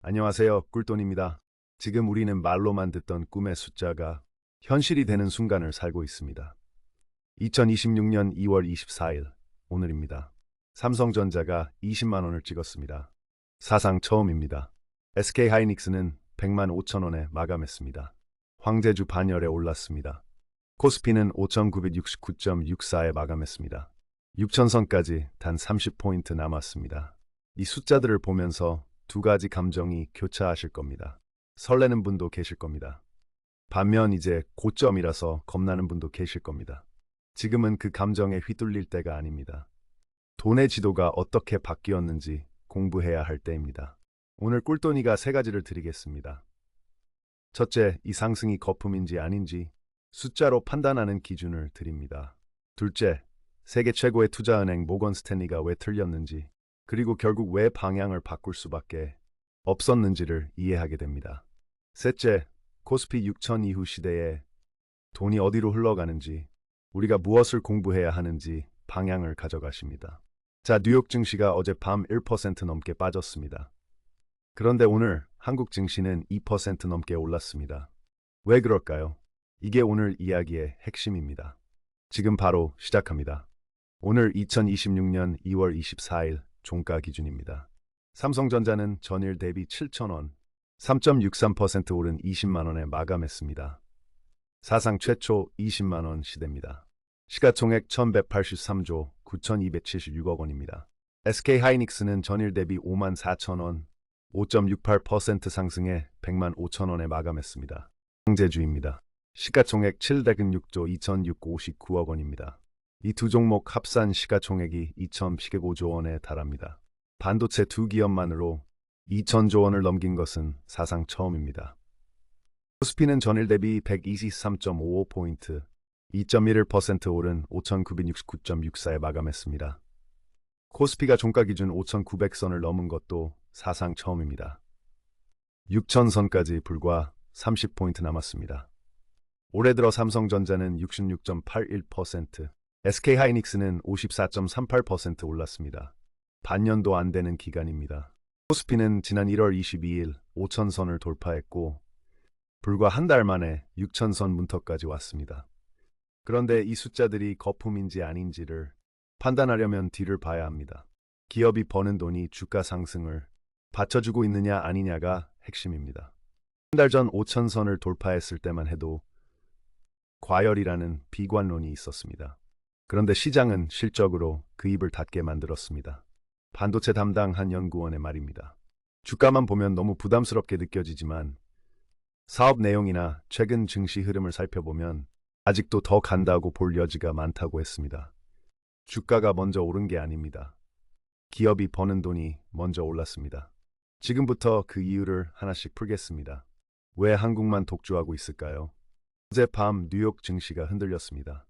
안녕하세요. 꿀돈입니다. 지금 우리는 말로만 듣던 꿈의 숫자가 현실이 되는 순간을 살고 있습니다. 2026년 2월 24일, 오늘입니다. 삼성전자가 20만 원을 찍었습니다. 사상 처음입니다. SK하이닉스는 100만 5천 원에 마감했습니다. 황제주 반열에 올랐습니다. 코스피는 5,969.64에 마감했습니다. 6천선까지 단 30포인트 남았습니다. 이 숫자들을 보면서 두 가지 감정이 교차하실 겁니다. 설레는 분도 계실 겁니다. 반면 이제 고점이라서 겁나는 분도 계실 겁니다. 지금은 그 감정에 휘둘릴 때가 아닙니다. 돈의 지도가 어떻게 바뀌었는지 공부해야 할 때입니다. 오늘 꿀돈이가 세 가지를 드리겠습니다. 첫째, 이 상승이 거품인지 아닌지 숫자로 판단하는 기준을 드립니다. 둘째, 세계 최고의 투자은행 모건 스탠리가 왜 틀렸는지, 그리고 결국 왜 방향을 바꿀 수밖에 없었는지를 이해하게 됩니다. 셋째, 코스피 6천 이후 시대에 돈이 어디로 흘러가는지, 우리가 무엇을 공부해야 하는지 방향을 가져가십니다. 자, 뉴욕 증시가 어젯밤 1% 넘게 빠졌습니다. 그런데 오늘 한국 증시는 2% 넘게 올랐습니다. 왜 그럴까요? 이게 오늘 이야기의 핵심입니다. 지금 바로 시작합니다. 오늘 2026년 2월 24일 종가 기준입니다. 삼성전자는 전일 대비 7,000원, 3.63% 오른 20만 원에 마감했습니다. 사상 최초 20만 원 시대입니다. 시가총액 1,183조 9,276억 원입니다. SK하이닉스는 전일 대비 5만 4천 원, 5.68% 상승해 100만 5천 원에 마감했습니다. 황제주입니다. 시가총액 706조 2,659억 원입니다. 이 두 종목 합산 시가총액이 2,105조 원에 달합니다. 반도체 두 기업만으로 2,000조 원을 넘긴 것은 사상 처음입니다. 코스피는 전일 대비 123.55포인트, 2.11% 오른 5,969.64에 마감했습니다. 코스피가 종가 기준 5,900선을 넘은 것도 사상 처음입니다. 6,000선까지 불과 30포인트 남았습니다. 올해 들어 삼성전자는 66.81%, SK하이닉스는 54.38% 올랐습니다. 반년도 안 되는 기간입니다. 코스피는 지난 1월 22일 5,000선을 돌파했고 불과 한 달 만에 6,000선 문턱까지 왔습니다. 그런데 이 숫자들이 거품인지 아닌지를 판단하려면 뒤를 봐야 합니다. 기업이 버는 돈이 주가 상승을 받쳐주고 있느냐 아니냐가 핵심입니다. 한 달 전 5,000선을 돌파했을 때만 해도 과열이라는 비관론이 있었습니다. 그런데 시장은 실적으로 그 입을 닫게 만들었습니다. 반도체 담당 한 연구원의 말입니다. 주가만 보면 너무 부담스럽게 느껴지지만 사업 내용이나 최근 증시 흐름을 살펴보면 아직도 더 간다고 볼 여지가 많다고 했습니다. 주가가 먼저 오른 게 아닙니다. 기업이 버는 돈이 먼저 올랐습니다. 지금부터 그 이유를 하나씩 풀겠습니다. 왜 한국만 독주하고 있을까요? 어젯밤 뉴욕 증시가 흔들렸습니다.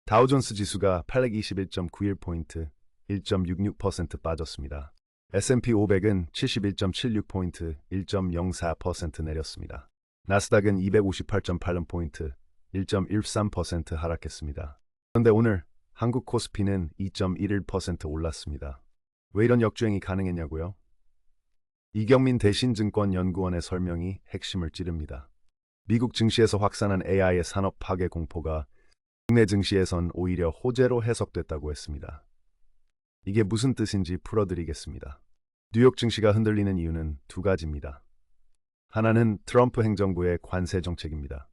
다우존스 지수가 821.91포인트, 1.66% 빠졌습니다. S&P 500은 71.76포인트, 1.04% 내렸습니다. 나스닥은 258.80포인트, 1.13% 하락했습니다. 그런데 오늘 한국 코스피는 2.11% 올랐습니다. 왜 이런 역주행이 가능했냐고요? 이경민 대신증권연구원의 설명이 핵심을 찌릅니다. 미국 증시에서 확산한 AI의 산업 파괴 공포가 국내 증시에선 오히려 호재로 해석됐다고 했습니다. 이게 무슨 뜻인지 풀어드리겠습니다. 뉴욕 증시가 흔들리는 이유는 두 가지입니다. 하나는 트럼프 행정부의 관세 정책입니다.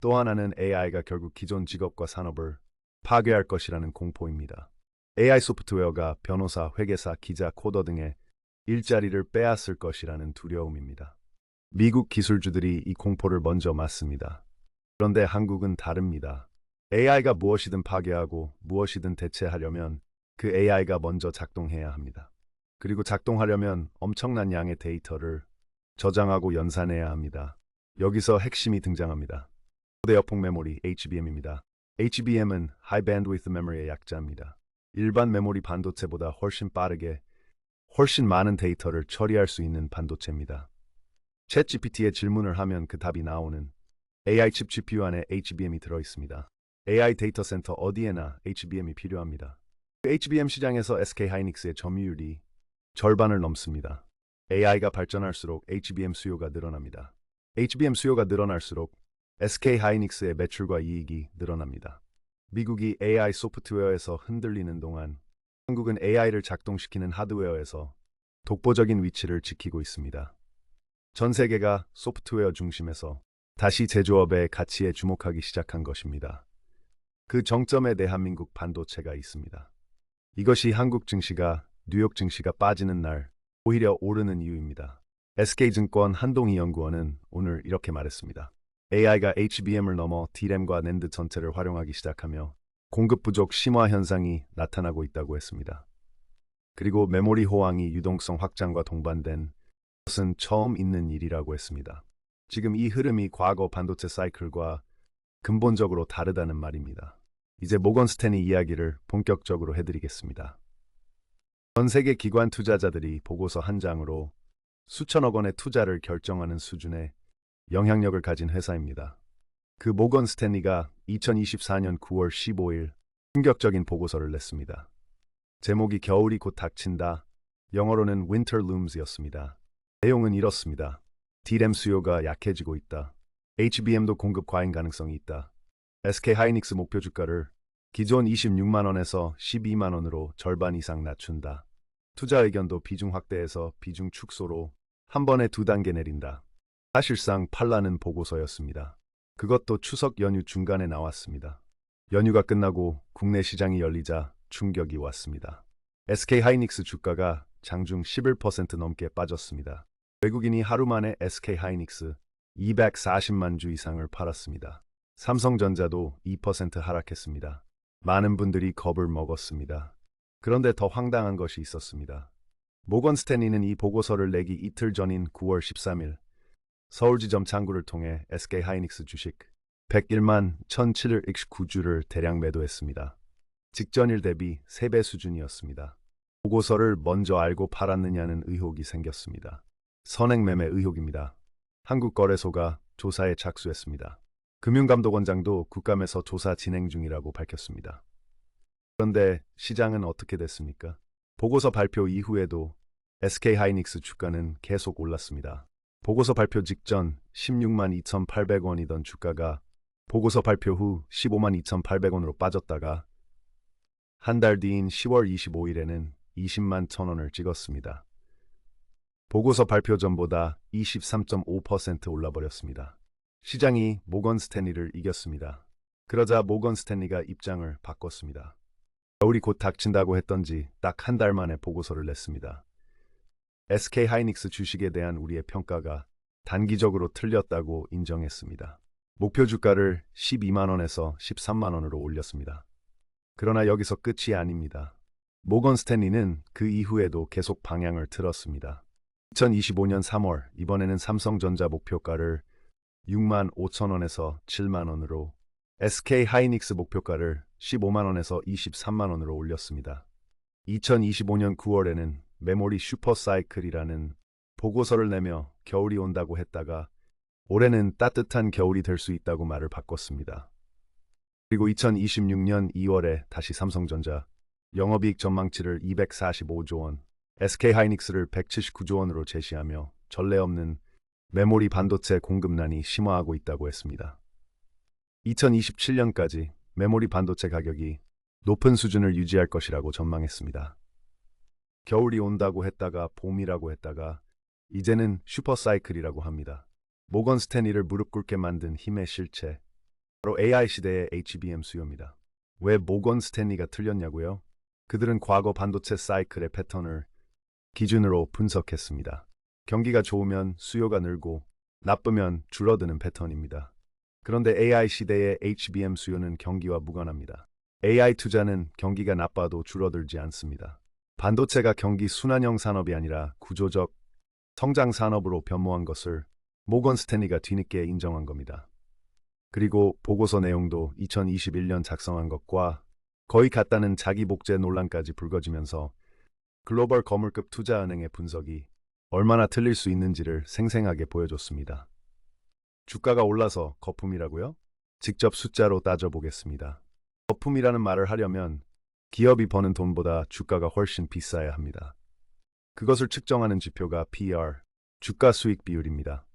또 하나는 AI가 결국 기존 직업과 산업을 파괴할 것이라는 공포입니다. AI 소프트웨어가 변호사, 회계사, 기자, 코더 등의 일자리를 빼앗을 것이라는 두려움입니다. 미국 기술주들이 이 공포를 먼저 맞습니다. 그런데 한국은 다릅니다. AI가 무엇이든 파괴하고 무엇이든 대체하려면 그 AI가 먼저 작동해야 합니다. 그리고 작동하려면 엄청난 양의 데이터를 저장하고 연산해야 합니다. 여기서 핵심이 등장합니다. 초대 여폭 메모리 HBM입니다. HBM은 High Bandwidth Memory의 약자입니다. 일반 메모리 반도체보다 훨씬 빠르게 훨씬 많은 데이터를 처리할 수 있는 반도체입니다. 챗GPT에 질문을 하면 그 답이 나오는 AI 칩 GPU 안에 HBM이 들어있습니다. AI 데이터 센터 어디에나 HBM이 필요합니다. HBM 시장에서 SK하이닉스의 점유율이 절반을 넘습니다. AI가 발전할수록 HBM 수요가 늘어납니다. HBM 수요가 늘어날수록 SK 하이닉스의 매출과 이익이 늘어납니다. 미국이 AI 소프트웨어에서 흔들리는 동안 한국은 AI를 작동시키는 하드웨어에서 독보적인 위치를 지키고 있습니다. 전 세계가 소프트웨어 중심에서 다시 제조업의 가치에 주목하기 시작한 것입니다. 그 정점에 대한민국 반도체가 있습니다. 이것이 한국 증시가 뉴욕 증시가 빠지는 날 오히려 오르는 이유입니다. SK증권 한동희 연구원은 오늘 이렇게 말했습니다. AI가 HBM을 넘어 D램과 낸드 전체를 활용하기 시작하며 공급 부족 심화 현상이 나타나고 있다고 했습니다. 그리고 메모리 호황이 유동성 확장과 동반된 것은 처음 있는 일이라고 했습니다. 지금 이 흐름이 과거 반도체 사이클과 근본적으로 다르다는 말입니다. 이제 모건 스탠리 이야기를 본격적으로 해드리겠습니다. 전 세계 기관 투자자들이 보고서 한 장으로 수천억 원의 투자를 결정하는 수준의 영향력을 가진 회사입니다. 그 모건 스탠리가 2024년 9월 15일 충격적인 보고서를 냈습니다. 제목이 겨울이 곧 닥친다. 영어로는 Winter Looms였습니다. 내용은 이렇습니다. D램 수요가 약해지고 있다. HBM도 공급 과잉 가능성이 있다. SK 하이닉스 목표 주가를 기존 26만 원에서 12만 원으로 절반 이상 낮춘다. 투자 의견도 비중 확대해서 비중 축소로 한 번에 2단계 내린다. 사실상 팔라는 보고서였습니다. 그것도 추석 연휴 중간에 나왔습니다. 연휴가 끝나고 국내 시장이 열리자 충격이 왔습니다. SK 하이닉스 주가가 장중 11% 넘게 빠졌습니다. 외국인이 하루 만에 SK 하이닉스 240만 주 이상을 팔았습니다. 삼성전자도 2% 하락했습니다. 많은 분들이 겁을 먹었습니다. 그런데 더 황당한 것이 있었습니다. 모건 스탠리는 이 보고서를 내기 이틀 전인 9월 13일 서울지점 창구를 통해 SK 하이닉스 주식 101만 1,729주를 대량 매도했습니다. 직전일 대비 3배 수준이었습니다. 보고서를 먼저 알고 팔았느냐는 의혹이 생겼습니다. 선행매매 의혹입니다. 한국거래소가 조사에 착수했습니다. 금융감독원장도 국감에서 조사 진행 중이라고 밝혔습니다. 그런데 시장은 어떻게 됐습니까? 보고서 발표 이후에도 SK 하이닉스 주가는 계속 올랐습니다. 보고서 발표 직전 16만 2,800원이던 주가가 보고서 발표 후 15만 2,800원으로 빠졌다가 한 달 뒤인 10월 25일에는 20만 1,000원을 찍었습니다. 보고서 발표 전보다 23.5% 올라버렸습니다. 시장이 모건 스탠리를 이겼습니다. 그러자 모건 스탠리가 입장을 바꿨습니다. 겨울이 곧 닥친다고 했던지 딱 한 달 만에 보고서를 냈습니다. SK 하이닉스 주식에 대한 우리의 평가가 단기적으로 틀렸다고 인정했습니다. 목표 주가를 12만 원에서 13만 원으로 올렸습니다. 그러나 여기서 끝이 아닙니다. 모건 스탠리는 그 이후에도 계속 방향을 틀었습니다. 2025년 3월 이번에는 삼성전자 목표가를 6만 5천 원에서 7만 원으로 SK 하이닉스 목표가를 15만 원에서 23만 원으로 올렸습니다. 2025년 9월에는 메모리 슈퍼사이클이라는 보고서를 내며 겨울이 온다고 했다가 올해는 따뜻한 겨울이 될 수 있다고 말을 바꿨습니다. 그리고 2026년 2월에 다시 삼성전자 영업이익 전망치를 245조 원, SK 하이닉스를 179조 원으로 제시하며 전례 없는 메모리 반도체 공급난이 심화하고 있다고 했습니다. 2027년까지 메모리 반도체 가격이 높은 수준을 유지할 것이라고 전망했습니다. 겨울이 온다고 했다가 봄이라고 했다가 이제는 슈퍼사이클이라고 합니다. 모건 스탠리를 무릎 꿇게 만든 힘의 실체, 바로 AI 시대의 HBM 수요입니다. 왜 모건 스탠리가 틀렸냐고요? 그들은 과거 반도체 사이클의 패턴을 기준으로 분석했습니다. 경기가 좋으면 수요가 늘고 나쁘면 줄어드는 패턴입니다. 그런데 AI 시대의 HBM 수요는 경기와 무관합니다. AI 투자는 경기가 나빠도 줄어들지 않습니다. 반도체가 경기 순환형 산업이 아니라 구조적 성장 산업으로 변모한 것을 모건 스탠리가 뒤늦게 인정한 겁니다. 그리고 보고서 내용도 2021년 작성한 것과 거의 같다는 자기 복제 논란까지 불거지면서 글로벌 거물급 투자은행의 분석이 얼마나 틀릴 수 있는지를 생생하게 보여줬습니다. 주가가 올라서 거품이라고요? 직접 숫자로 따져보겠습니다. 거품이라는 말을 하려면 기업이 버는 돈보다 주가가 훨씬 비싸야 합니다. 그것을 측정하는 지표가 PER, 주가 수익 비율입니다.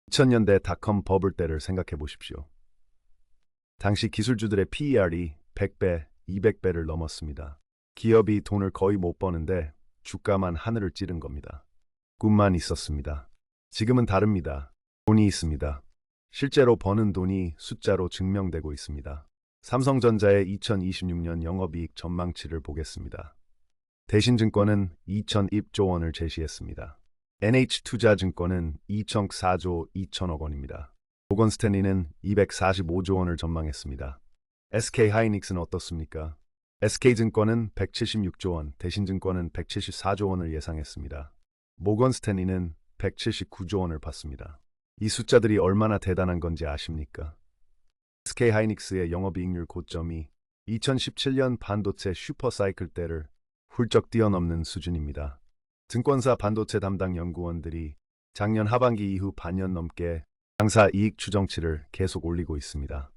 2000년대 닷컴 버블 때를 생각해 보십시오. 당시 기술주들의 PER이 100배, 200배를 넘었습니다. 기업이 돈을 거의 못 버는데 주가만 하늘을 찌른 겁니다. 꿈만 있었습니다. 지금은 다릅니다. 돈이 있습니다. 실제로 버는 돈이 숫자로 증명되고 있습니다. 삼성전자의 2026년 영업이익 전망치를 보겠습니다. 대신증권은 2,001조 원을 제시했습니다. NH투자증권은 2,004조 2천억 원입니다. 모건스탠리는 245조 원을 전망했습니다. SK하이닉스는 어떻습니까? SK증권은 176조 원, 대신증권은 174조 원을 예상했습니다. 모건스탠리는 179조 원을 봤습니다. 이 숫자들이 얼마나 대단한 건지 아십니까? SK하이닉스의 영업이익률 고점이 2017년 반도체 슈퍼사이클 때를 훌쩍 뛰어넘는 수준입니다. 증권사 반도체 담당 연구원들이 작년 하반기 이후 반년 넘게 당사 이익 추정치를 계속 올리고 있습니다.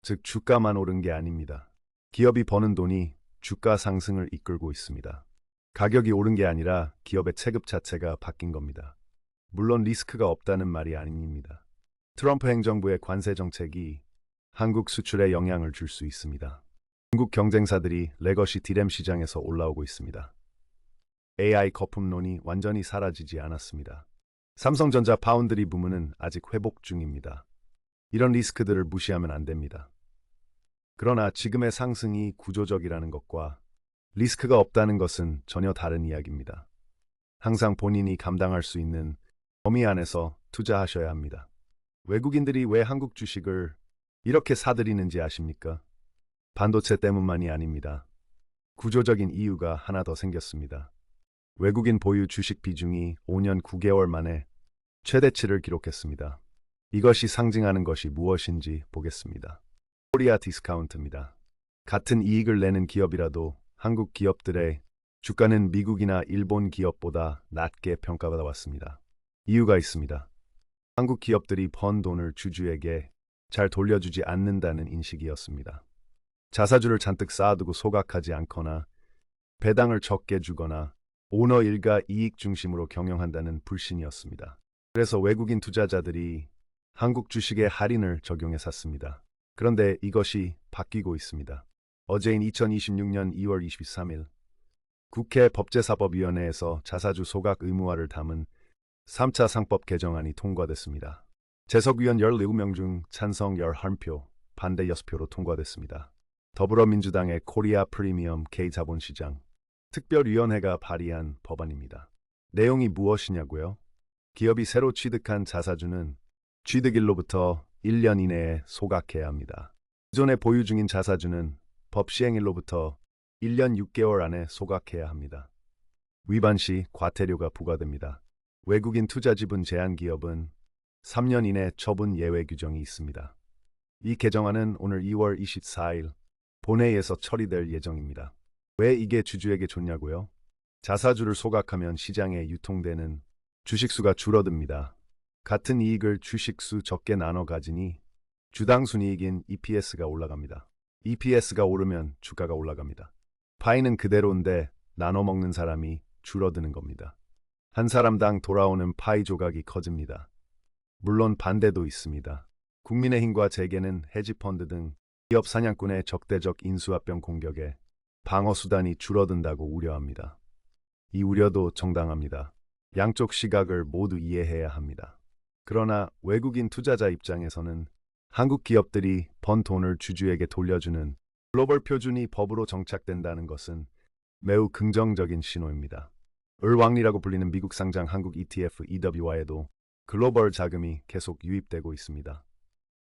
즉 주가만 오른 게 아닙니다. 기업이 버는 돈이 주가 상승을 이끌고 있습니다. 가격이 오른 게 아니라 기업의 체급 자체가 바뀐 겁니다. 물론 리스크가 없다는 말이 아닙니다. 트럼프 행정부의 관세 정책이 한국 수출에 영향을 줄 수 있습니다. 중국 경쟁사들이 레거시 디램 시장에서 올라오고 있습니다. AI 거품론이 완전히 사라지지 않았습니다. 삼성전자 파운드리 부문은 아직 회복 중입니다. 이런 리스크들을 무시하면 안 됩니다. 그러나 지금의 상승이 구조적이라는 것과 리스크가 없다는 것은 전혀 다른 이야기입니다. 항상 본인이 감당할 수 있는 범위 안에서 투자하셔야 합니다. 외국인들이 왜 한국 주식을 이렇게 사들이는지 아십니까? 반도체 때문만이 아닙니다. 구조적인 이유가 하나 더 생겼습니다. 외국인 보유 주식 비중이 5년 9개월 만에 최대치를 기록했습니다. 이것이 상징하는 것이 무엇인지 보겠습니다. 코리아 디스카운트입니다. 같은 이익을 내는 기업이라도 한국 기업들의 주가는 미국이나 일본 기업보다 낮게 평가받아 왔습니다. 이유가 있습니다. 한국 기업들이 번 돈을 주주에게 잘 돌려주지 않는다는 인식이었습니다. 자사주를 잔뜩 쌓아두고 소각하지 않거나 배당을 적게 주거나 오너 일가 이익 중심으로 경영한다는 불신이었습니다. 그래서 외국인 투자자들이 한국 주식에 할인을 적용해 샀습니다. 그런데 이것이 바뀌고 있습니다. 어제인 2026년 2월 23일 국회 법제사법위원회에서 자사주 소각 의무화를 담은 3차 상법 개정안이 통과됐습니다. 재석위원 17명 중 찬성 11표, 반대 6표로 통과됐습니다. 더불어민주당의 코리아 프리미엄 K자본시장 특별위원회가 발의한 법안입니다. 내용이 무엇이냐고요? 기업이 새로 취득한 자사주는 취득일로부터 1년 이내에 소각해야 합니다. 기존에 보유 중인 자사주는 법 시행일로부터 1년 6개월 안에 소각해야 합니다. 위반 시 과태료가 부과됩니다. 외국인 투자 지분 제한 기업은 3년 이내 처분 예외 규정이 있습니다. 이 개정안은 오늘 2월 24일 본회의에서 처리될 예정입니다. 왜 이게 주주에게 좋냐고요? 자사주를 소각하면 시장에 유통되는 주식수가 줄어듭니다. 같은 이익을 주식수 적게 나눠 가지니 주당 순이익인 EPS가 올라갑니다. EPS가 오르면 주가가 올라갑니다. 파이는 그대로인데 나눠 먹는 사람이 줄어드는 겁니다. 한 사람당 돌아오는 파이 조각이 커집니다. 물론 반대도 있습니다. 국민의힘과 재계는 헤지펀드 등 기업 사냥꾼의 적대적 인수합병 공격에 방어 수단이 줄어든다고 우려합니다. 이 우려도 정당합니다. 양쪽 시각을 모두 이해해야 합니다. 그러나 외국인 투자자 입장에서는 한국 기업들이 번 돈을 주주에게 돌려주는 글로벌 표준이 법으로 정착된다는 것은 매우 긍정적인 신호입니다. 을왕리라고 불리는 미국 상장 한국 ETF EW화에도 글로벌 자금이 계속 유입되고 있습니다.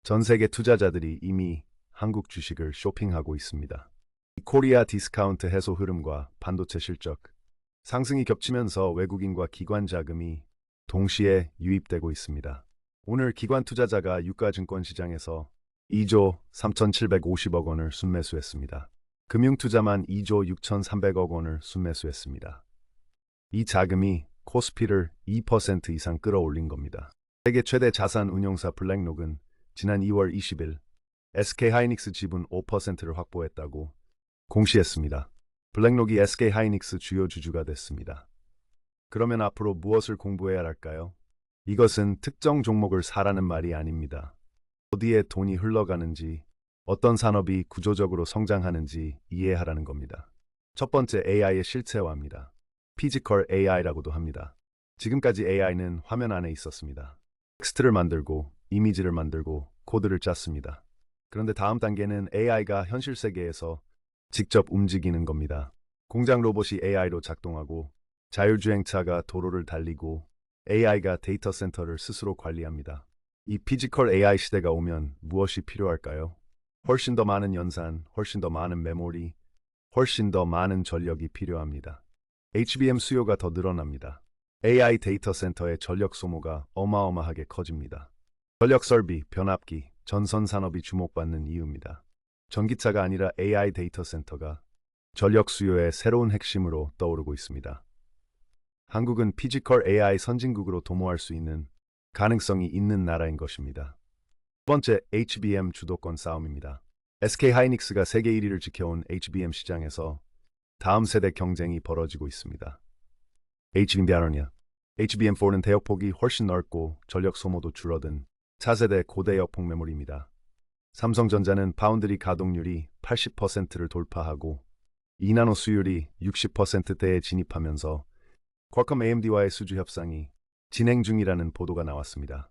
전 세계 투자자들이 이미 한국 주식을 쇼핑하고 있습니다. 이 코리아 디스카운트 해소 흐름과 반도체 실적 상승이 겹치면서 외국인과 기관 자금이 동시에 유입되고 있습니다. 오늘 기관 투자자가 유가증권 시장에서 2조 3,750억 원을 순매수했습니다. 금융투자만 2조 6,300억 원을 순매수했습니다. 이 자금이 코스피를 2% 이상 끌어올린 겁니다. 세계 최대 자산 운용사 블랙록은 지난 2월 20일 SK하이닉스 지분 5%를 확보했다고 공시했습니다. 블랙록이 SK하이닉스 주요 주주가 됐습니다. 그러면 앞으로 무엇을 공부해야 할까요? 이것은 특정 종목을 사라는 말이 아닙니다. 어디에 돈이 흘러가는지, 어떤 산업이 구조적으로 성장하는지 이해하라는 겁니다. 첫 번째, AI의 실체화입니다. 피지컬 AI라고도 합니다. 지금까지 AI는 화면 안에 있었습니다. 텍스트를 만들고, 이미지를 만들고, 코드를 짰습니다. 그런데 다음 단계는 AI가 현실 세계에서 직접 움직이는 겁니다. 공장 로봇이 AI로 작동하고, 자율주행차가 도로를 달리고, AI가 데이터 센터를 스스로 관리합니다. 이 피지컬 AI 시대가 오면 무엇이 필요할까요? 훨씬 더 많은 연산, 훨씬 더 많은 메모리, 훨씬 더 많은 전력이 필요합니다. HBM 수요가 더 늘어납니다. AI 데이터 센터의 전력 소모가 어마어마하게 커집니다. 전력 설비, 변압기, 전선 산업이 주목받는 이유입니다. 전기차가 아니라 AI 데이터 센터가 전력 수요의 새로운 핵심으로 떠오르고 있습니다. 한국은 피지컬 AI 선진국으로 도모할 수 있는 가능성이 있는 나라인 것입니다. 두 번째, HBM 주도권 싸움입니다. SK 하이닉스가 세계 1위를 지켜온 HBM 시장에서 다음 세대 경쟁이 벌어지고 있습니다. HBM4는 대역폭이 훨씬 넓고 전력 소모도 줄어든 차세대 고대역폭 메모리입니다. 삼성전자는 파운드리 가동률이 80%를 돌파하고 2나노 수율이 60%대에 진입하면서 퀄컴 AMD와의 수주 협상이 진행 중이라는 보도가 나왔습니다.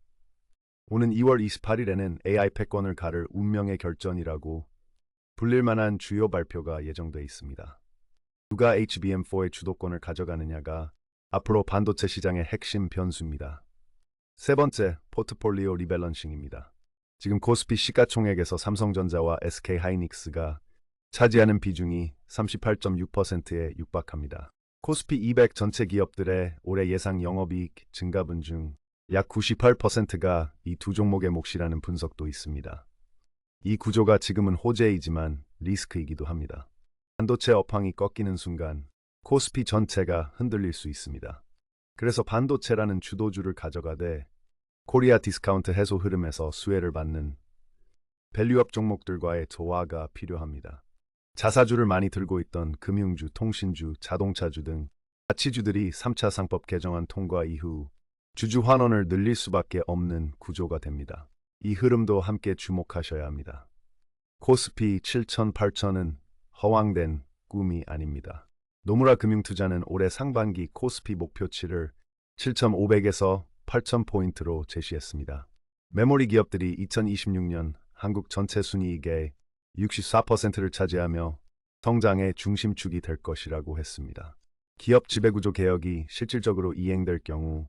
오는 2월 28일에는 AI 패권을 가를 운명의 결전이라고 불릴 만한 주요 발표가 예정돼 있습니다. 누가 HBM4의 주도권을 가져가느냐가 앞으로 반도체 시장의 핵심 변수입니다. 세 번째, 포트폴리오 리밸런싱입니다. 지금 코스피 시가총액에서 삼성전자와 SK 하이닉스가 차지하는 비중이 38.6%에 육박합니다. 코스피 200 전체 기업들의 올해 예상 영업이익 증가분 중 약 98%가 이 두 종목의 몫이라는 분석도 있습니다. 이 구조가 지금은 호재이지만 리스크이기도 합니다. 반도체 업황이 꺾이는 순간 코스피 전체가 흔들릴 수 있습니다. 그래서 반도체라는 주도주를 가져가되 코리아 디스카운트 해소 흐름에서 수혜를 받는 밸류업 종목들과의 조화가 필요합니다. 자사주를 많이 들고 있던 금융주, 통신주, 자동차주 등 가치주들이 3차 상법 개정안 통과 이후 주주 환원을 늘릴 수밖에 없는 구조가 됩니다. 이 흐름도 함께 주목하셔야 합니다. 코스피 7천, 8천은 허황된 꿈이 아닙니다. 노무라 금융투자는 올해 상반기 코스피 목표치를 7,500에서 8,000포인트로 제시했습니다. 메모리 기업들이 2026년 한국 전체 순이익의 64%를 차지하며 성장의 중심축이 될 것이라고 했습니다. 기업 지배구조 개혁이 실질적으로 이행될 경우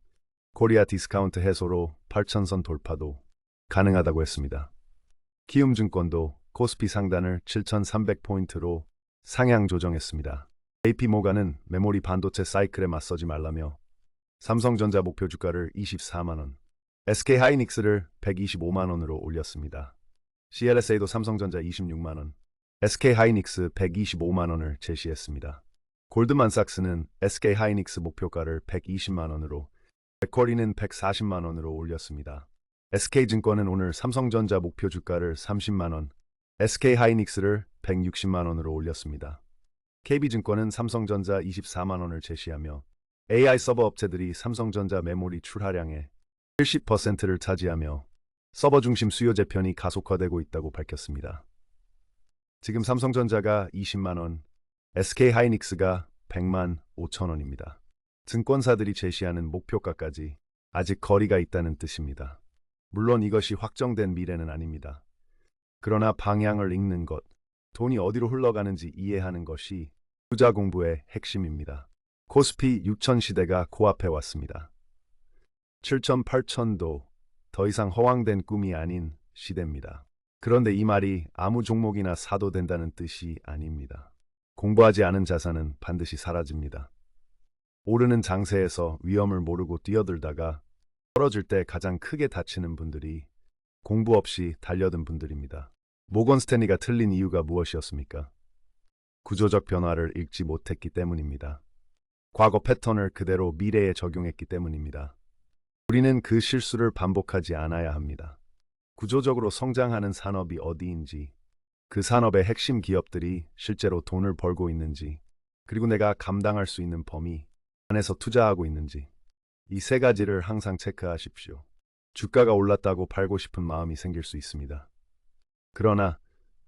코리아 디스카운트 해소로 8,000선 돌파도 가능하다고 했습니다. 키움증권도 코스피 상단을 7,300포인트로 상향 조정했습니다. JP모간은 메모리 반도체 사이클에 맞서지 말라며 삼성전자 목표 주가를 24만원, SK하이닉스를 125만원으로 올렸습니다. CLSA도 삼성전자 26만원, SK하이닉스 125만원을 제시했습니다. 골드만삭스는 SK하이닉스 목표가를 120만원으로, 맥쿼리는 140만원으로 올렸습니다. SK증권은 오늘 삼성전자 목표 주가를 30만원, SK하이닉스를 160만원으로 올렸습니다. KB증권은 삼성전자 24만원을 제시하며 AI 서버 업체들이 삼성전자 메모리 출하량의 70%를 차지하며 서버 중심 수요 재편이 가속화되고 있다고 밝혔습니다. 지금 삼성전자가 20만원, SK하이닉스가 100만 5천원입니다. 증권사들이 제시하는 목표가까지 아직 거리가 있다는 뜻입니다. 물론 이것이 확정된 미래는 아닙니다. 그러나 방향을 읽는 것, 돈이 어디로 흘러가는지 이해하는 것이 투자 공부의 핵심입니다. 코스피 6천 시대가 코앞에 왔습니다. 7천, 8천도 더 이상 허황된 꿈이 아닌 시대입니다. 그런데 이 말이 아무 종목이나 사도 된다는 뜻이 아닙니다. 공부하지 않은 자산은 반드시 사라집니다. 오르는 장세에서 위험을 모르고 뛰어들다가 떨어질 때 가장 크게 다치는 분들이 공부 없이 달려든 분들입니다. 모건 스탠리가 틀린 이유가 무엇이었습니까? 구조적 변화를 읽지 못했기 때문입니다. 과거 패턴을 그대로 미래에 적용했기 때문입니다. 우리는 그 실수를 반복하지 않아야 합니다. 구조적으로 성장하는 산업이 어디인지, 그 산업의 핵심 기업들이 실제로 돈을 벌고 있는지, 그리고 내가 감당할 수 있는 범위, 안에서 투자하고 있는지 이 세 가지를 항상 체크하십시오. 주가가 올랐다고 팔고 싶은 마음이 생길 수 있습니다. 그러나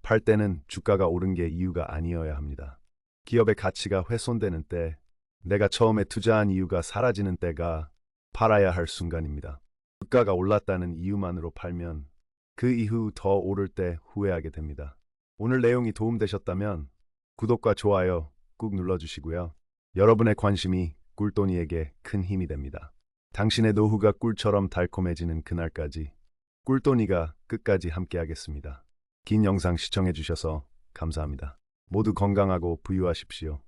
팔 때는 주가가 오른 게 이유가 아니어야 합니다. 기업의 가치가 훼손되는 때, 내가 처음에 투자한 이유가 사라지는 때가 팔아야 할 순간입니다. 주가가 올랐다는 이유만으로 팔면 그 이후 더 오를 때 후회하게 됩니다. 오늘 내용이 도움되셨다면 구독과 좋아요 꾹 눌러주시고요. 여러분의 관심이 꿀돈이에게 큰 힘이 됩니다. 당신의 노후가 꿀처럼 달콤해지는 그날까지 꿀돈이가 끝까지 함께하겠습니다. 긴 영상 시청해주셔서 감사합니다. 모두 건강하고 부유하십시오.